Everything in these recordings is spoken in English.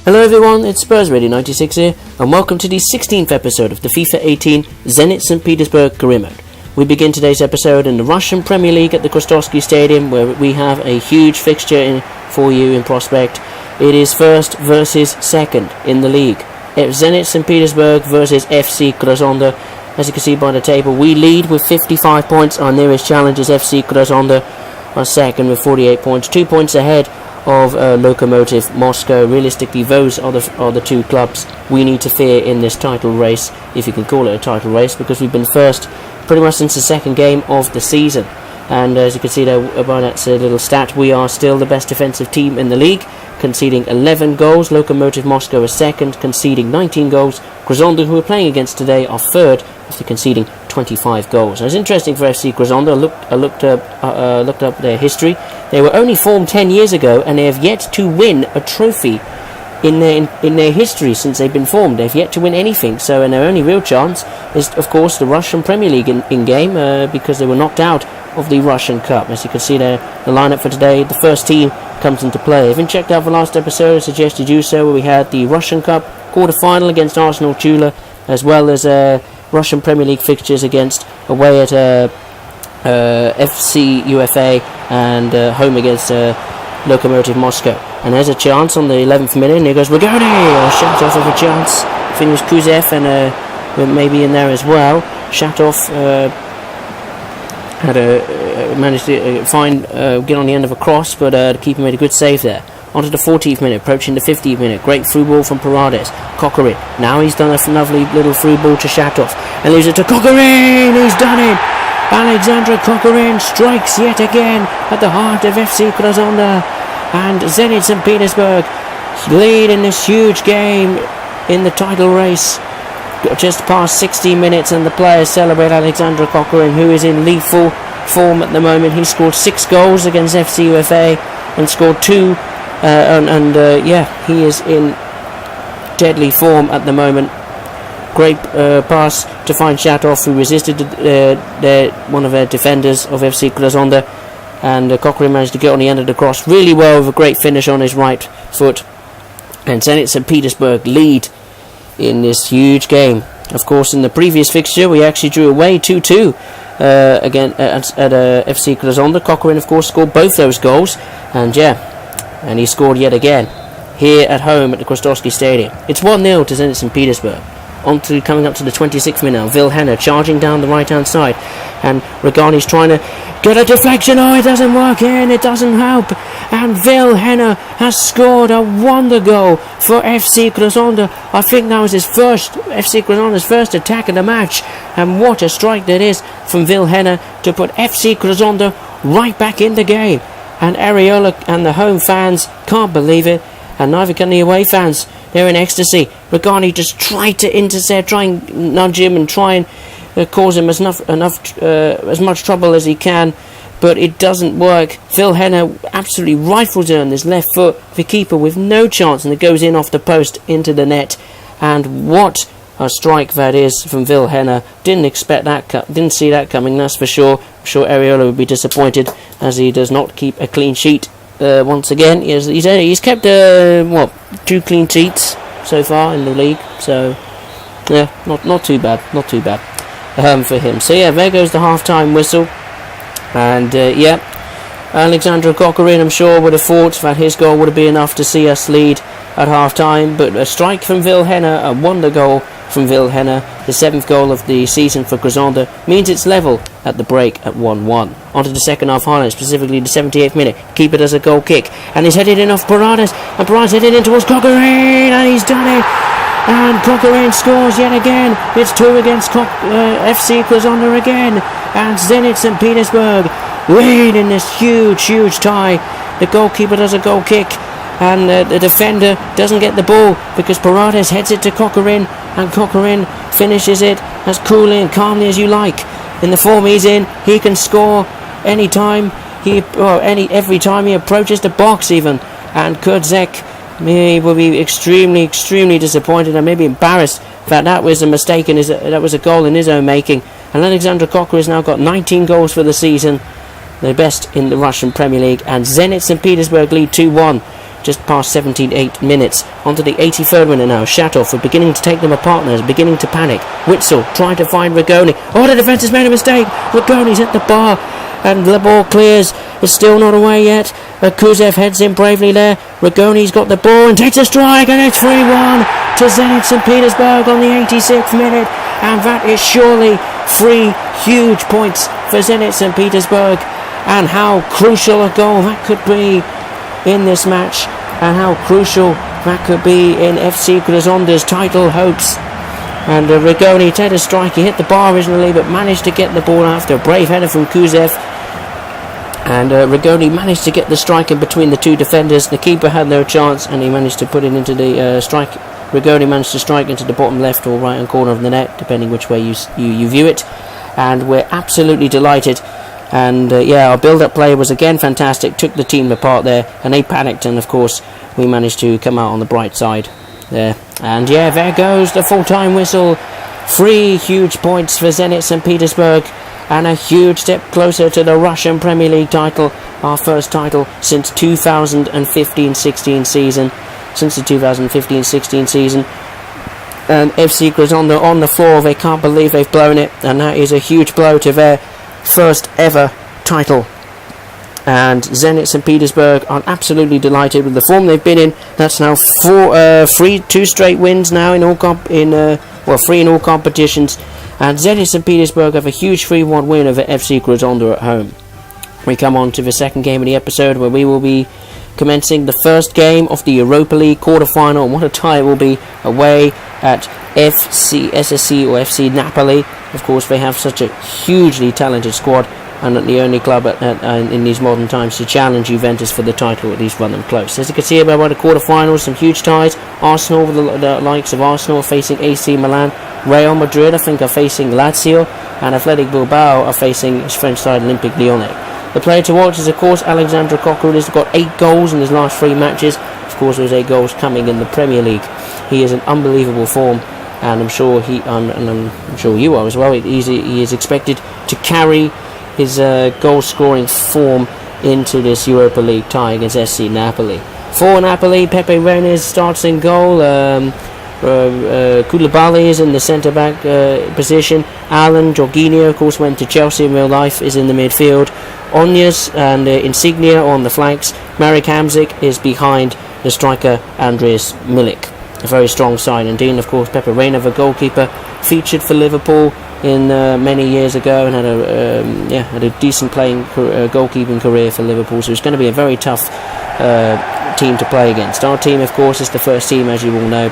Hello everyone, it's Spurs Radio 96 here, and welcome to the 16th episode of the FIFA 18 Zenit St Petersburg career mode. We begin today's episode in the Russian Premier League at the Krasnodar Stadium, where we have a huge fixture for you in prospect. It is first versus second in the league. It's Zenit St Petersburg versus FC Krasnodar. As you can see by the table, we lead with 55 points. Our nearest challenge is FC Krasnodar, our second with 48 points, 2 points ahead of Lokomotiv Moscow. Realistically, those are the two clubs we need to fear in this title race, if you can call it a title race, because we've been first pretty much since the second game of the season. And as you can see there by that little stat, we are still the best defensive team in the league, conceding 11 goals. Lokomotiv Moscow is second, conceding 19 goals. Krasnodar, who we're playing against today, are third, after conceding 25 goals. Now, it's interesting for FC Krasnodar. I looked up their history. They were only formed 10 years ago, and they have yet to win a trophy in their history since they've been formed. They've yet to win anything. So, and their only real chance is, of course, the Russian Premier League in game, because they were knocked out of the Russian Cup. As you can see there, the lineup for today, the first team comes into play. If you haven't checked out the last episode, I suggest you do so, where we had the Russian Cup quarter-final against Arsenal Tula, as well as Russian Premier League fixtures away at FC UFA and home against Lokomotiv Moscow. And there's a chance on the 11th minute, and here goes Ragoni, a shot off of a chance. I think it was Kuzev and maybe in there as well. Shatov managed to get on the end of a cross, but the keeper made a good save there. Onto the 14th minute, approaching the 15th minute. Great through ball from Paredes. Kokorin. Now he's done a lovely little through ball to Shatov. And leaves it to Kokorin. He's done it. Alexander Kokorin strikes yet again at the heart of FC Krasnodar. And Zenit St Petersburg lead in this huge game in the title race. Just past 60 minutes, and the players celebrate Alexander Kokorin, who is in lethal form at the moment. He scored 6 goals against FC UFA and scored 2. He is in deadly form at the moment. Great pass to find Shatov, who resisted one of their defenders of FC Krasnodar, and Kokorin managed to get on the end of the cross really well with a great finish on his right foot. And Zenit St Petersburg lead in this huge game. Of course, in the previous fixture, we actually drew away 2-2 again at FC Krasnodar. Kokorin, of course, scored both those goals, and he scored yet again here at home at the Krasnodar Stadium. It's 1-0 to Zenit St Petersburg. Coming up to the 26th minute now, Vilhena charging down the right-hand side, and Regani's trying to get a deflection. Oh, it doesn't work in, it doesn't help, and Vilhena has scored a wonder goal for FC Krasnodar. I think that was FC Krasnodar's first attack of the match, and what a strike that is from Vilhena to put FC Krasnodar right back in the game. And Areola and the home fans can't believe it, and neither can the away fans. They're in ecstasy. Regani just tried to intercept, try and nudge him and try and cause him as much trouble as he can, but it doesn't work. Vilhena absolutely rifles it on his left foot, the keeper with no chance, and it goes in off the post into the net. And what a strike that is from Vilhena. Didn't see that coming, that's for sure. I'm sure Areola would be disappointed, as he does not keep a clean sheet once again. He's kept 2 clean sheets so far in the league, so yeah, not too bad for him. So yeah, there goes the half-time whistle, and Alexander Kokorin, I'm sure, would have thought that his goal would have been enough to see us lead at half-time, but a strike from Vilhena, a wonder goal from Vilhena, the 7th goal of the season for Krasnodar, means it's level at the break at 1-1. Onto the second half highlights, specifically the 78th minute. Keeper does a goal kick, and he's headed in off Paredes, and Paredes headed in towards Kokorin, and he's done it! And Kokorin scores yet again. It's 2 against FC Krasnodar again, and Zenit St Petersburg lead in this huge tie. The goalkeeper does a goal kick, and the defender doesn't get the ball because Paredes heads it to Kokorin, and Kokorin finishes it as coolly and calmly as you like. In the form he's in, he can score any time. Every time he approaches the box even. And Kurzek, he will be extremely disappointed and maybe embarrassed that was a mistake that was a goal in his own making. And Alexander Kokorin has now got 19 goals for the season, the best in the Russian Premier League, and Zenit St Petersburg lead 2-1. just past 78 minutes. Onto the 83rd minute now. Shatov are beginning to take them apart now, beginning to panic. Witzel trying to find Rigoni. Oh, the defence has made a mistake. Rigoni's hit the bar, and the ball clears. It's still not away yet. Kuzev heads in bravely there. Rigoni's got the ball and takes a strike, and it's 3-1 to Zenit St Petersburg on the 86th minute. And that is surely 3 huge points for Zenit St Petersburg. And how crucial a goal that could be in this match, and how crucial that could be in FC Krasnodar's title hopes. And Rigoni tried a strike. He hit the bar originally, but managed to get the ball after a brave header from Kuzev. And Rigoni managed to get the strike in between the two defenders. The keeper had no chance, and he managed to put it into the strike. Rigoni managed to strike into the bottom left or right hand corner of the net, depending which way you view it. And we're absolutely delighted. And our build-up play was again fantastic. Took the team apart there, and they panicked. And of course, we managed to come out on the bright side there. And there goes the full-time whistle. 3 huge points for Zenit St Petersburg, and a huge step closer to the Russian Premier League title, our first title since 2015-16 season. Since the 2015-16 season. And FC Krasnodar on the floor. They can't believe they've blown it, and that is a huge blow to their first ever title. And Zenit St Petersburg are absolutely delighted with the form they've been in. That's now 2 straight wins now in all 3 in all competitions. And Zenit St Petersburg have a huge 3-1 win over FC Krasnodar at home. We come on to the second game of the episode, where we will be commencing the first game of the Europa League quarterfinal. And what a tie it will be away at FC SSC or FC Napoli. Of course, they have such a hugely talented squad, and the only club in these modern times to challenge Juventus for the title, at least run them close. As you can see about the quarterfinals, some huge ties. Arsenal, with the likes of Arsenal, are facing AC Milan. Real Madrid, I think, are facing Lazio, and Athletic Bilbao are facing French side Olympique Lyonnais. The player to watch is, of course, Alexander Kokorin. He's got 8 goals in his last 3 matches. Of course, those 8 goals coming in the Premier League. He is in unbelievable form, and I'm sure I'm sure you are as well. He is expected to carry his goal-scoring form into this Europa League tie against SC Napoli. For Napoli, Pepe Reina starts in goal. Koulibaly is in the centre-back position. Alan Jorginho, of course, went to Chelsea in real life, is in the midfield. Onyas and Insignia on the flanks. Marek Hamsik is behind the striker Andreas Milik. A very strong side indeed. Of course, Pepe Reina, the goalkeeper, featured for Liverpool in many years ago, and had a decent goalkeeping career for Liverpool. So it's going to be a very tough team to play against. Our team, of course, is the first team, as you all know,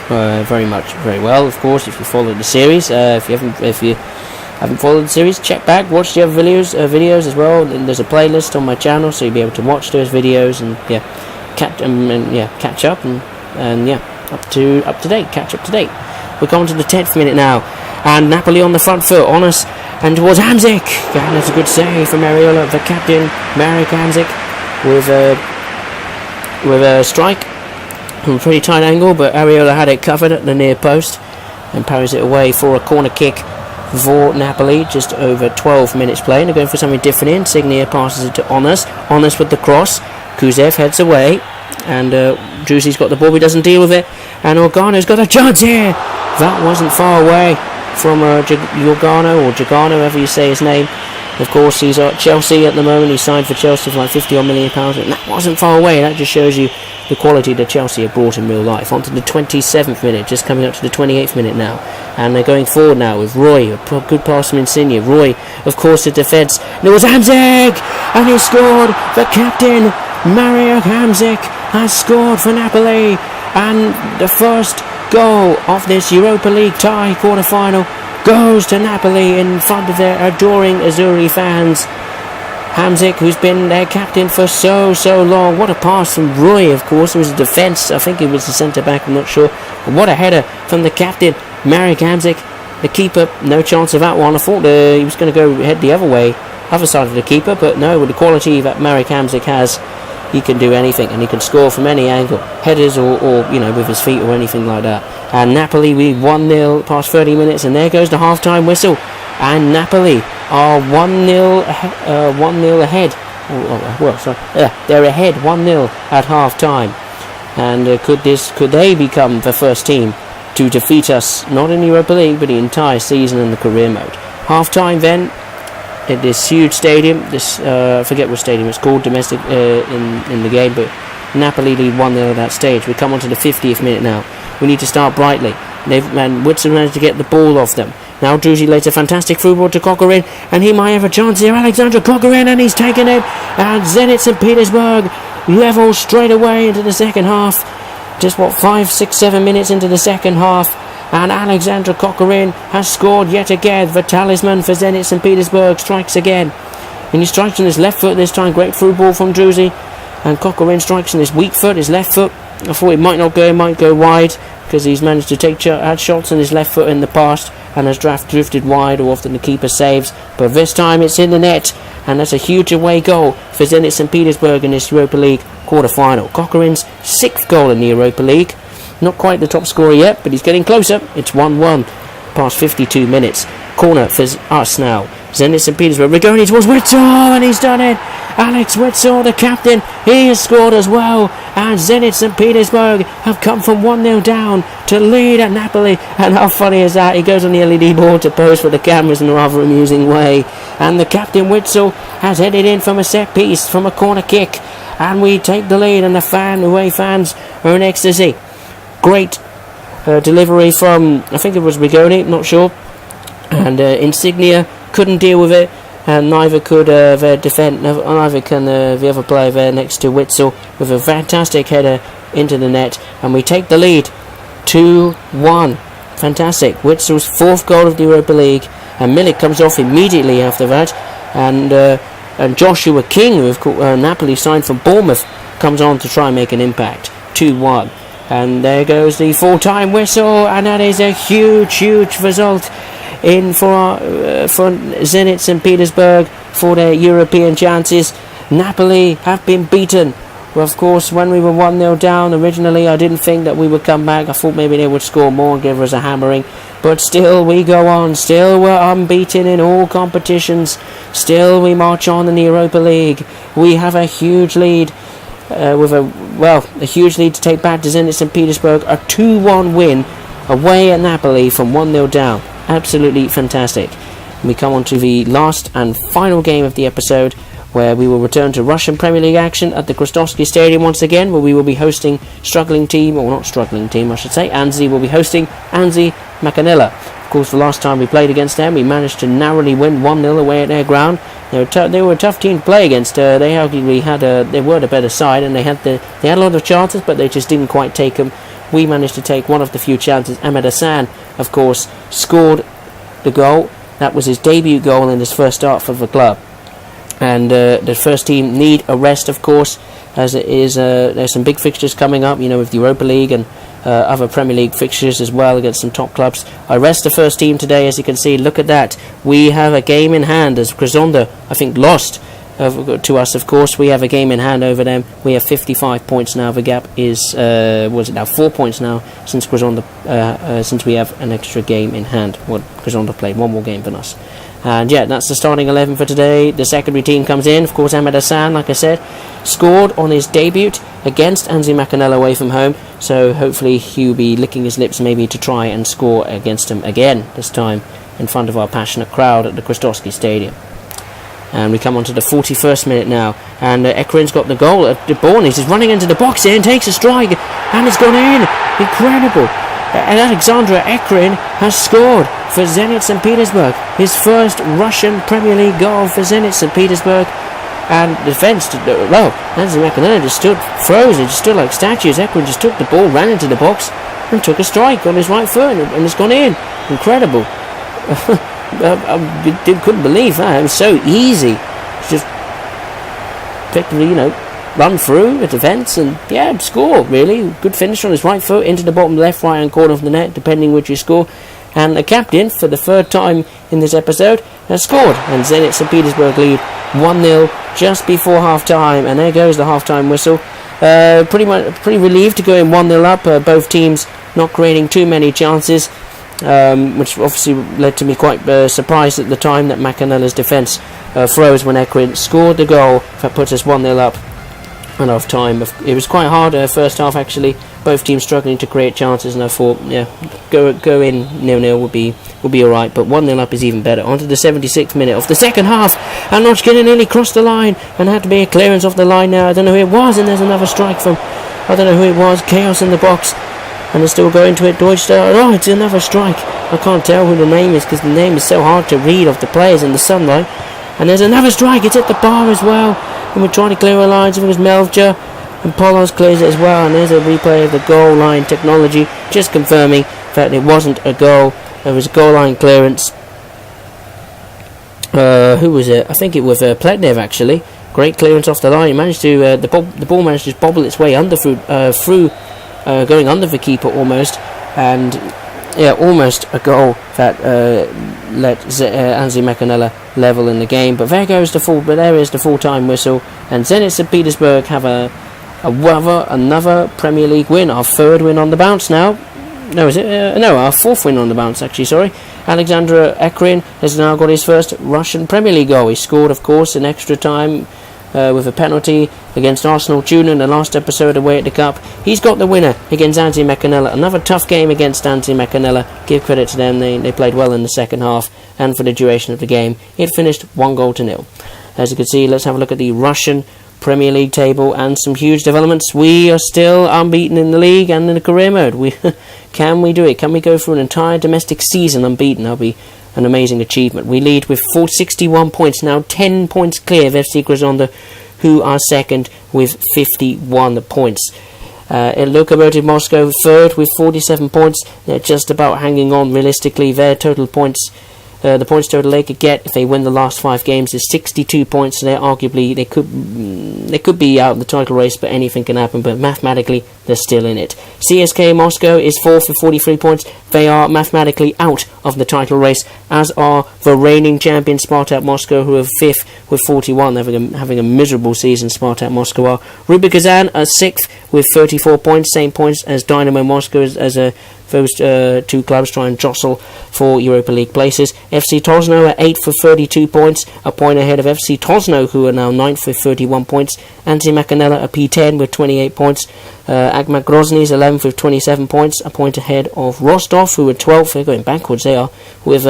very well. Of course, if you follow the series, if you haven't followed the series, check back, watch the other videos as well. And there's a playlist on my channel, so you'll be able to watch those videos and catch up and up to date. Catch up to date. We're going to the 10th minute now, and Napoli on the front foot on us, and towards Hamsik. And that's a good save from Areola, the captain, Marek Hamsik, with a strike from a pretty tight angle, but Areola had it covered at the near post and parries it away for a corner kick for Napoli. Just over 12 minutes play, and they're going for something different. Insignia passes it to Onus with the cross. Kuzev heads away, and Drussy's got the ball, he doesn't deal with it, and Organo's got a chance here. That wasn't far away from Organo, or Jagano, however you say his name. Of course, he's at Chelsea at the moment. He signed for Chelsea for like £50 million, and that wasn't far away. That just shows you the quality that Chelsea have brought in real life. On to the 27th minute, just coming up to the 28th minute now, and they're going forward now with Roy. A good pass from Insigne. Roy, of course, the defence. And it was Hamsik, and he scored. The captain, Marek Hamsik, has scored for Napoli, and the first goal of this Europa League tie quarter-final goes to Napoli in front of their adoring Azzurri fans. Hamsik, who's been their captain for so long. What a pass from Roy, of course. It was a defence. I think it was the centre-back, I'm not sure. But what a header from the captain, Marek Hamsik. The keeper, no chance of that one. I thought he was going to go head the other side of the keeper, but no, with the quality that Marek Hamsik has, he can do anything, and he can score from any angle, headers or with his feet or anything like that. And Napoli, we 1-0 past 30 minutes, and there goes the half-time whistle, and Napoli are 1-0 ahead they're ahead 1-0 at half-time. And could they become the first team to defeat us, not in Europa League, but the entire season in the career mode? Half-time then, at this huge stadium, I forget what stadium it's called, domestic in the game, but Napoli lead 1-0 at that stage. We come on to the 50th minute now. We need to start brightly. Witzel managed to get the ball off them. Now Druzy lays a fantastic through ball to Kokorin, and he might have a chance here. Alexander Kokorin, and he's taken it. And Zenit St Petersburg level straight away into the second half. Just 5, 6, 7 minutes into the second half, and Alexander Kokorin has scored yet again. The talisman for Zenit St Petersburg strikes again, and he strikes on his left foot this time. Great through ball from Druzy, and Kokorin strikes on his weak foot, his left foot. I thought it might not go, it might go wide, because he's managed to take had shots on his left foot in the past and has drifted wide, or often the keeper saves, but this time it's in the net, and that's a huge away goal for Zenit St Petersburg in this Europa League quarter-final. Kokorin's 6th goal in the Europa League. Not quite the top scorer yet, but he's getting closer. It's 1-1 past 52 minutes. Corner for us now. Zenit St Petersburg. We're going towards Witzel, and he's done it. Alex Witzel, the captain, he has scored as well. And Zenit St Petersburg have come from 1-0 down to lead at Napoli. And how funny is that? He goes on the LED board to pose for the cameras in a rather amusing way. And the captain Witzel has headed in from a set piece, from a corner kick. And we take the lead, and the away fans are in ecstasy. Great delivery from, I think it was Rigoni, not sure. And Insignia couldn't deal with it, and neither could neither can the other player there next to Witzel, with a fantastic header into the net, and we take the lead 2-1. Fantastic. Witzel's 4th goal of the Europa League, and Milik comes off immediately after that, and Joshua King, who Napoli signed from Bournemouth, comes on to try and make an impact. 2-1. And there goes the full-time whistle, and that is a huge result for Zenit St Petersburg for their European chances. Napoli have been beaten. Well, of course, when we were 1-0 down originally, I didn't think that we would come back. I thought maybe they would score more and give us a hammering. But still, we go on. Still, we're unbeaten in all competitions. Still, we march on in the Europa League. We have a huge lead. A huge lead to take back to Zenit St Petersburg. A 2-1 win away at Napoli from 1-0 down. Absolutely fantastic. We come on to the last and final game of the episode, where we will return to Russian Premier League action at the Krasnodar Stadium once again, where we will be hosting Anzhi will be hosting Anzhi Makhachkala. Of course, the last time we played against them, we managed to narrowly win 1-0 away at their ground. They were a tough team to play against. They were the better side, and they had a lot of chances, but they just didn't quite take them. We managed to take one of the few chances. Ahmed Hassan, of course, scored the goal. That was his debut goal in his first start for the club. And the first team need a rest, of course, as it is. There's some big fixtures coming up, with the Europa League and other Premier League fixtures as well against some top clubs. I rest the first team today, as you can see. Look at that. We have a game in hand, as Krasnodar, I think, lost to us, of course. We have a game in hand over them. We have 55 points now. The gap is 4 points now since Krasnodar, since we have an extra game in hand. Krasnodar played one more game than us. And yeah, that's the starting 11 for today. The secondary team comes in. Of course, Ahmed Hassan, like I said, scored on his debut against Anzhi Makhachkala away from home. So hopefully he'll be licking his lips maybe to try and score against him again, this time in front of our passionate crowd at the Krasnodar Stadium. And we come on to the 41st minute now, and Ekrin's got the goal at the ball. He's just running into the box here and takes a strike, and it's gone in. Incredible. And Alexander Ekrin has scored for Zenit St Petersburg, his first Russian Premier League goal for Zenit St Petersburg. And the defence, Anzhi Makhachkala just froze, just stood like statues. Ekrin just took the ball, ran into the box, and took a strike on his right foot, and it's gone in. Incredible. I couldn't believe that. It was so easy. Just effectively, run through the defence and score. Really good finish on his right foot into the bottom left, right hand corner of the net, depending which you score. And the captain, for the third time in this episode, has scored, and Zenit St Petersburg lead 1-0 just before half time. And there goes the half time whistle. Pretty relieved to go in 1-0 up. Both teams not creating too many chances. Which obviously led to me quite surprised at the time that Makhachkala's defence throws when Ekrin scored the goal that puts us 1-0 up and half time. It was quite hard first half actually, both teams struggling to create chances, and I thought go in 0-0 would be alright, but 1-0 up is even better. On to the 76th minute of the second half, and Nochkina nearly crossed the line and had to be a clearance off the line now. I don't know who it was, and there's another strike from, I don't know who it was. Chaos in the box, and they're still going to it. Deutschstar, oh, it's another strike. I can't tell who the name is because the name is so hard to read of the players in the sunlight. And there's another strike, it's at the bar as well, and we're trying to clear our lines. It was Melvja, and Polos clears it as well, and there's a replay of the goal line technology just confirming that it wasn't a goal. It was a goal line clearance. Who was it? I think it was Pletnev actually. Great clearance off the line. He managed to the ball managed to bobble its way under through going under the keeper almost, and almost a goal that let Anzhi Makhachkala level in the game. But there is the full-time whistle, and Zenit St Petersburg have another Premier League win, our third win on the bounce now. Our fourth win on the bounce actually, sorry. Alexander Ekrin has now got his first Russian Premier League goal. He scored, of course, in extra time with a penalty against Arsenal Tuna in the last episode away at the Cup. He's got the winner against Anzhi Makhachkala. Another tough game against Anzhi Makhachkala. Give credit to them, they played well in the second half, and for the duration of the game it finished 1-0. As you can see, let's have a look at the Russian Premier League table and some huge developments. We are still unbeaten in the league and in the career mode. Can we do it? Can we go through an entire domestic season unbeaten? That'll be an amazing achievement. We lead with 61 points now, 10 points clear of FC Krasnodar, who are second with 51 points. In Lokomotiv Moscow third with 47 points. They're just about hanging on realistically. Their total points, the points total they could get if they win the last 5 games is 62 points. So they're arguably they could be out of the title race, but anything can happen. But mathematically, they're still in it. CSKA Moscow is fourth with 43 points. They are mathematically out of the title race, as are the reigning champion Spartak Moscow, who are fifth with 41. They're having a miserable season. Spartak Moscow are. Rubik Kazan are sixth with 34 points, same points as Dynamo Moscow, as those two clubs try and jostle for Europa League places. FC Tosno are 8th with 32 points, a point ahead of FC Tosno, who are now 9th with 31 points. Anzhi Makhachkala are P10 with 28 points. Akhmat Grozny is 11th with 27 points, a point ahead of Rostov, who are 12th. They're going backwards, they are, with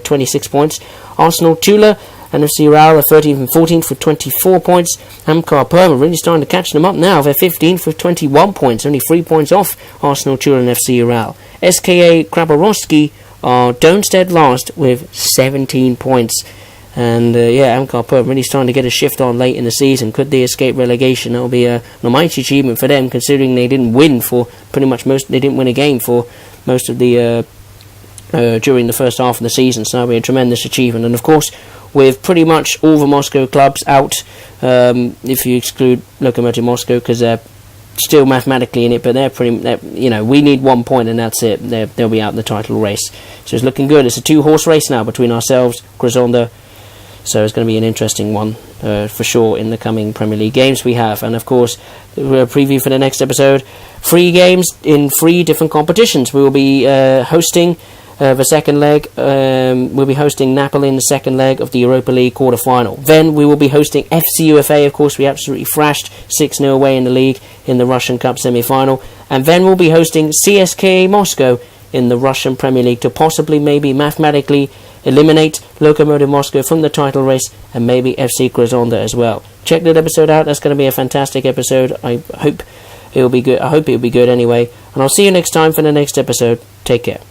26 points. Arsenal Tula and FC Ural are 13th and 14th with 24 points. Amkar Perm really starting to catch them up now. They're 15th with 21 points, only 3 points off Arsenal Tula and FC Ural. SKA Khabarovsky are Donstead last with 17 points. And Amkar Perm really starting to get a shift on late in the season. Could they escape relegation? That will be an almighty achievement for them, considering they didn't win for pretty much they didn't win a game for most of the during the first half of the season. So that'll be a tremendous achievement. And of course, with pretty much all the Moscow clubs out, if you exclude Lokomotiv Moscow, because they're still mathematically in it, but we need 1 point and that's it. They'll be out in the title race. So it's looking good. It's a 2-horse race now between ourselves, Krasnodar. So it's going to be an interesting one for sure in the coming Premier League games we have. And of course, a preview for the next episode, 3 games in 3 different competitions. We will be hosting the second leg. We'll be hosting Napoli in the second leg of the Europa League quarter-final. Then we will be hosting FC UFA. Of course, we absolutely thrashed 6-0 away in the league in the Russian Cup semi-final. And then we'll be hosting CSKA Moscow in the Russian Premier League to possibly, maybe mathematically, eliminate Lokomotiv Moscow from the title race, and maybe FC Krasnodar as well. Check that episode out. That's going to be a fantastic episode. I hope it'll be good. I hope it'll be good anyway. And I'll see you next time for the next episode. Take care.